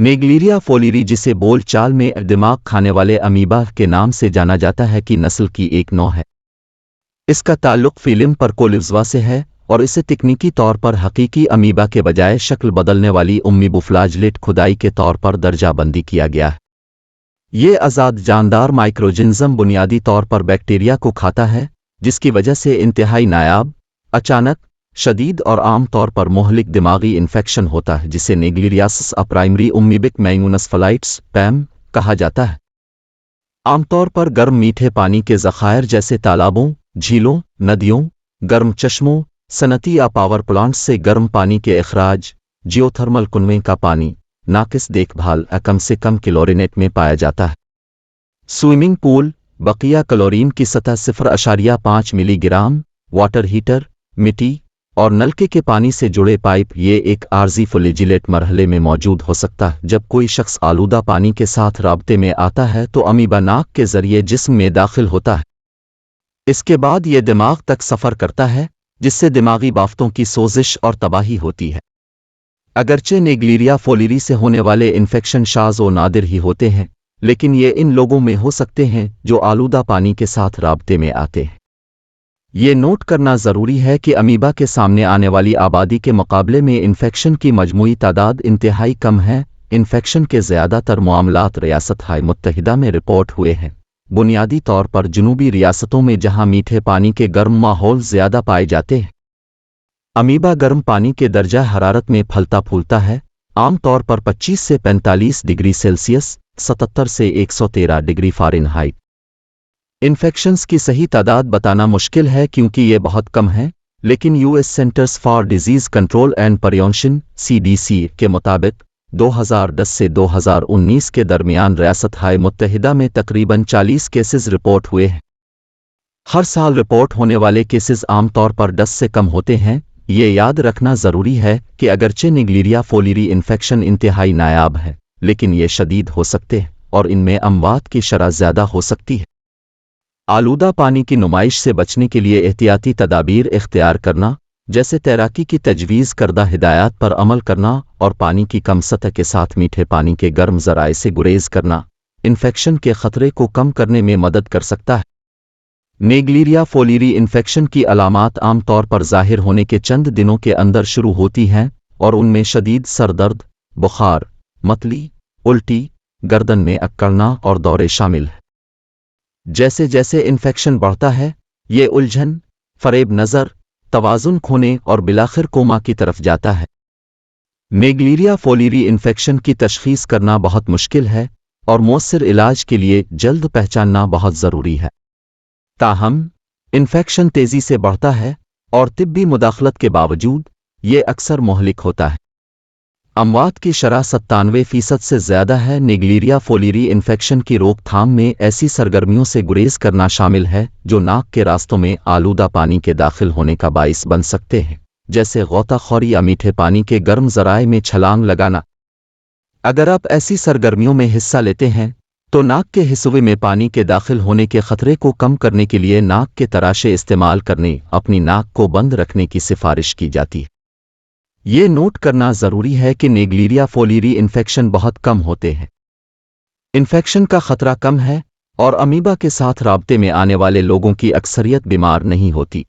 नेग्लेरिया फोलिरी, जिसे बोल चाल में दिमाग खाने वाले अमीबा के नाम से जाना जाता है, की नस्ल की एक नौ है। इसका ताल्लुक फिलिम परकोलिव्ज़वा से है और इसे तकनीकी तौर पर हकीकी अमीबा के बजाय शक्ल बदलने वाली उम्मीबुफ्लाजलेट खुदाई के तौर पर दर्जाबंदी किया गया है। ये आज़ाद जानदार माइक्रोजिज्म बुनियादी तौर पर बैक्टीरिया को खाता है, जिसकी वजह से इंतहाई नायाब, अचानक, शदीद और आम तौर पर मुहलिक दिमागी इन्फेक्शन होता है, जिसे नेग्लेरियासिस प्राइमरी उम्मीबिक मैंगूनसफलाइट्स पैम कहा जाता है। आमतौर पर गर्म मीठे पानी के ज़खायर जैसे तालाबों, झीलों, नदियों, गर्म चश्मों, सनती या पावर प्लांट्स से गर्म पानी के अखराज, जियोथर्मल कुनवें का पानी, नाकिस देखभाल कम से कम क्लोरिनेट में पाया जाता है। स्विमिंग पूल, बकिया क्लोरीन की सतह 0.5 मिलीग्राम, वाटर हीटर, मिट्टी और नलके के पानी से जुड़े पाइप। ये एक आर्जी फ्लैजिलेट मरहले में मौजूद हो सकता है। जब कोई शख्स आलूदा पानी के साथ राब्ते में आता है तो अमीबा नाक के जरिए जिस्म में दाखिल होता है। इसके बाद ये दिमाग तक सफ़र करता है, जिससे दिमागी बाफ्तों की सोजिश और तबाही होती है। अगरचे नेग्लेरिया फोलिरी से होने वाले इन्फेक्शन शाज़ व नादिर ही होते हैं, लेकिन ये इन लोगों में हो सकते हैं जो आलूदा पानी के साथ राब्ते में आते हैं। ये नोट करना ज़रूरी है कि अमीबा के सामने आने वाली आबादी के मुकाबले में इन्फेक्शन की मजमूई तादाद इंतहाई कम है। इन्फेक्शन के ज़्यादातर मामलात रियासत-ए मुत्तहिदा में रिपोर्ट हुए हैं, बुनियादी तौर पर जनूबी रियासतों में जहां मीठे पानी के गर्म माहौल ज़्यादा पाए जाते हैं। अमीबा गर्म पानी के दर्जा हरारत में फलता फूलता है, आम तौर पर 25 से 45 डिग्री सेल्सियस, 77 से 113 डिग्री फ़ारेनहाइट। इन्फेक्शंस की सही तादाद बताना मुश्किल है क्योंकि ये बहुत कम है, लेकिन US centres for disease control and prevention (CDC) के मुताबिक 2010 से 2019 के दरमियान रियासत-ए मुत्तहिदा में तकरीबन 40 केसेस रिपोर्ट हुए हैं। हर साल रिपोर्ट होने वाले केसेस आमतौर पर 10 से कम होते हैं। ये याद रखना ज़रूरी है कि अगरचे नेग्लेरिया फोलिरी इन्फेक्शन इंतहाई नायाब है, लेकिन ये शदीद हो सकते हैं और इनमें अमवात की शरह ज़्यादा हो सकती है। आलूदा पानी की नुमाइश से बचने के लिए एहतियाती तदाबीर इख्तियार करना, जैसे तैराकी की तजवीज़ करदा हिदायत पर अमल करना और पानी की कम सतह के साथ मीठे पानी के गर्म ज़राए से गुरेज करना, इन्फेक्शन के ख़तरे को कम करने में मदद कर सकता है। नेग्लेरिया फोलिरी इन्फेक्शन की अलामात आम तौर पर ज़ाहिर होने के चंद दिनों के अंदर शुरू होती हैं और उनमें शदीद सर दर्द, बुखार, मतली, उल्टी, गर्दन में अकड़ना और दौरे शामिल हैं। जैसे जैसे इन्फेक्शन बढ़ता है, ये उलझन, फरेब नज़र, तवाज़ुन खोने और बिलाखिर कोमा की तरफ जाता है। नेग्लेरिया फोलिरी इन्फेक्शन की तशख़ीस करना बहुत मुश्किल है और मौसर इलाज के लिए जल्द पहचानना बहुत ज़रूरी है। ताहम, इन्फेक्शन तेज़ी से बढ़ता है और तिब्बी मुदाखलत के बावजूद ये अक्सर मुहलिक होता है। अमवात की शरह 97% से ज़्यादा है। नेग्लेरिया फोलिरी इन्फेक्शन की रोकथाम में ऐसी सरगर्मियों से गुरेज करना शामिल है जो नाक के रास्तों में आलूदा पानी के दाखिल होने का बाइस बन सकते हैं, जैसे गौताखोरी या मीठे पानी के गर्म ज़राए में छलांग लगाना। अगर आप ऐसी सरगर्मियों में हिस्सा लेते हैं तो नाक के हिस्से में पानी के दाखिल होने के ख़तरे को कम करने के लिए नाक के तराशे इस्तेमाल करने, अपनी नाक को बंद रखने की सिफारिश की जाती है। ये नोट करना ज़रूरी है कि नेग्लेरिया फोलिरी इन्फेक्शन बहुत कम होते हैं। इन्फेक्शन का ख़तरा कम है और अमीबा के साथ राब्ते में आने वाले लोगों की अक्सरियत बीमार नहीं होती।